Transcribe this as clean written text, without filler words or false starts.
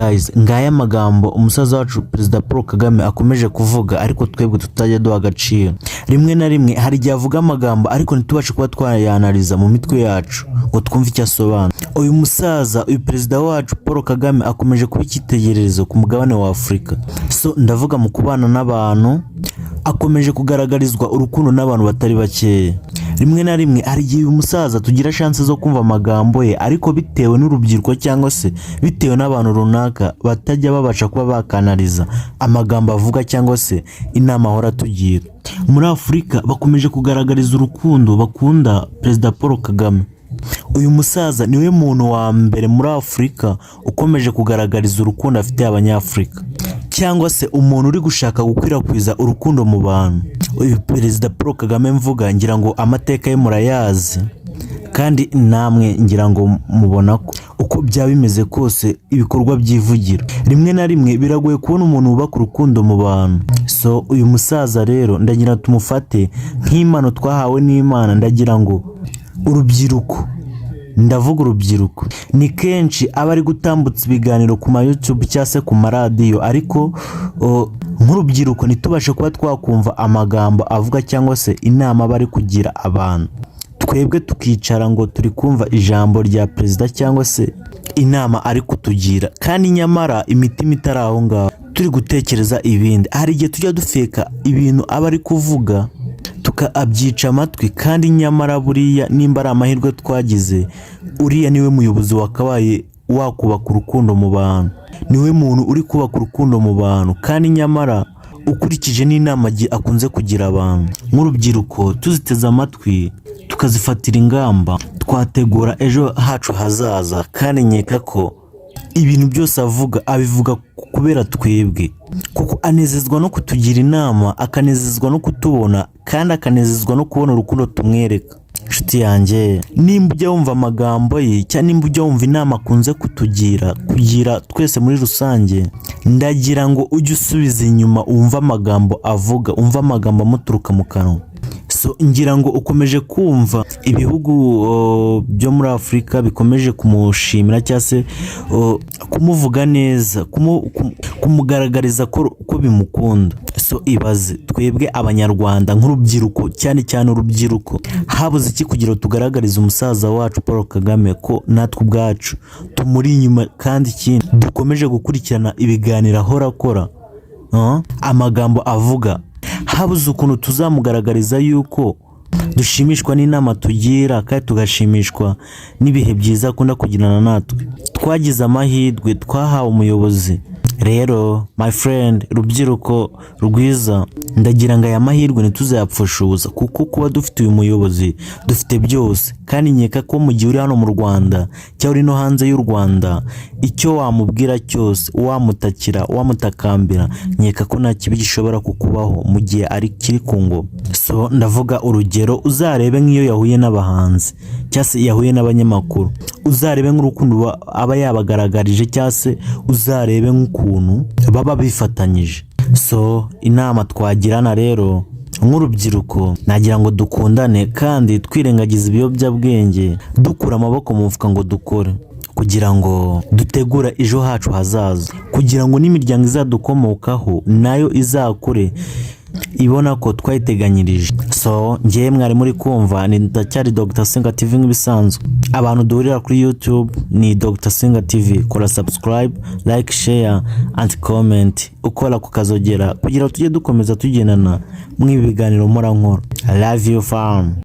Guys, ngaya magambo umusaza wacu Perezida Paul Kagame akomeje kuvuga ariko twebwe tutajya duha agaciro. Rimwe na rimwe hari igihe avuga amagambo ariko ntitubashe kuba twayanaliza mu mitwe yacu ngo twumve icyo asobanura. Uyu musaza, uyu Perezida wacu Paul Kagame akomeje kuba icyitegererezo ku mugabane wa Afurika. So ndavuga mu kubana n'abantu, akomeje kugaragarizwa urukundo n'abantu batari bakeya. Rimwe na rimwe hari igihe uyu musaza tugira chance zo kumva amagambo ye ariko bitewe n'urubyiruko cyangwa se bitewe n'abantu runaka batajya babasha kuba bakanaliza amagambo avuga cyangwa se inama ahora tugira. Muri Afurika bakomeje kugaragariza urukundo bakunda Perezida Paul Kagame. Uyu musaza niwe muntu wa mbere muri Afurika ukomeje kugaragariza urukundo afite abanyafurika, cyangwa se umuntu uri gushaka gukwirakwiza urukundo mu bantu. Uyu Perezida Paul Kagame mvuga ngira ngo amateka ye murayazi, kandi namwe ngira ngo mubona ko uko byaba bimeze kose ibikorwa byivugira. Rimwe na rimwe biragoye kubona umuntu wubaka urukundo mu bantu. So uyu musaza rero ndagira tumufate nk'impano twahawe n'Imana. Ndagira ngo urubyiruko, ndavuga urubyiruko, ni kenshi aba ari gutambutsa ibiganiro ku ma YouTube cyangwa se ku maradiyo, ariko nk'urubyiruko ntitubashe kuba twakumva amagambo avuga cyangwa se inama bari kugira abantu. Twebwe tukicara ngo turi kumva ijambo rya perezida cyangwa se inama ari kutugira, kandi nyamara imitima itari aho ngaho turi gutekereza ibindi. Hari igihe tujya dufeka ibintu aba ari kuvuga tukabyica amatwi, kandi nyamara buriya nimba ari amahirwe twagize, uriya niwe muyobozi wakabaye wakubaka urukundo mu bantu, niwe muntu uri kubaka urukundo mu bantu, kandi nyamara ukurikije n'inama akunze kugira abantu. Nk'urubyiruko tuziteze amatwi tukazifatira ingamba, twategura ejo hacu hazaza. Kandi nkeka ko ibintu byose avuga abivuga kubera twebwe, kuko anezezwa no kutugira inama, akanezezwa no kutubona, kandi akanezezwa no kubona urukundo tumwereka. Nshuti yanjye, nimba ujya wumva amagambo ye cyangwa nimba ujya wumva inama akunze kugira twese muri rusange, ndagira ngo ujye usubiza inyuma wumva amagambo avuga, umva amagambo amuturuka mu kanwa. So ngira ngo ukomeje kumva ibihugu byo muri Afurika bikomeje kumushimira cyangwa se kumuvuga neza, kumugaragariza ko bimukunda. So ibaze twebwe abanyarwanda nk'urubyiruko, cyane cyane urubyiruko, habuze iki kugira ngo tugaragarize umusaza wacu Paul Kagame ko natwe ubwacu tumuri inyuma, kandi ikindi dukomeje gukurikirana ibiganiro ahora akora, amagambo avuga. Habuze ukuntu tuzamugaragariza yuko dushimishwa n'inama tugira, kandi tugashimishwa n'ibihe byiza akunda kugirana natwe. Twagize amahirwe, twahawe umuyobozi. Rero my friend, rubyiruko rwiza, ndagira ngo aya mahirwe ntituzayapfushuza, kuko kuba dufite uyu muyobozi dufite byose. Kandi nkeka ko mu gihe uri hano mu Rwanda cyangwa uri no hanze y'u Rwanda, icyo wamubwira cyose, wamutakira, wamutakambira, nkeka ko nta kibi gishobora kukubaho mu gihe ari kiri ku ngoma. So ndavuga urugero, uzarebe nk'iyo yahuye n'abahanzi cyangwa se yahuye n'abanyamakuru, uzarebe nk'urukundo aba yabagaragarije, cyangwa se uzarebe nk'ukuntu baba bifatanyije. So inama twagirana rero nk'urubyiruko, nagira ngo dukundane kandi twirengagiza ibiyobyabwenge, dukura amaboko mu mufuka ngo dukore, kugira ngo dutegura ejo hacu hazaza, kugira ngo n'imiryango izadukomokaho nayo izakure ibona ko twayiteganyirije. So ngiye mwari muri kumva ni ndacyari Dr Senga TV nk'ibisanzwe. Abantu duhurira kuri YouTube ni Dr Senga TV. Kora subscribe, like, share and comment, ukora kukazogera kugira tujye dukomeza tugendana mu biganiro mpora nkora. I love you fam.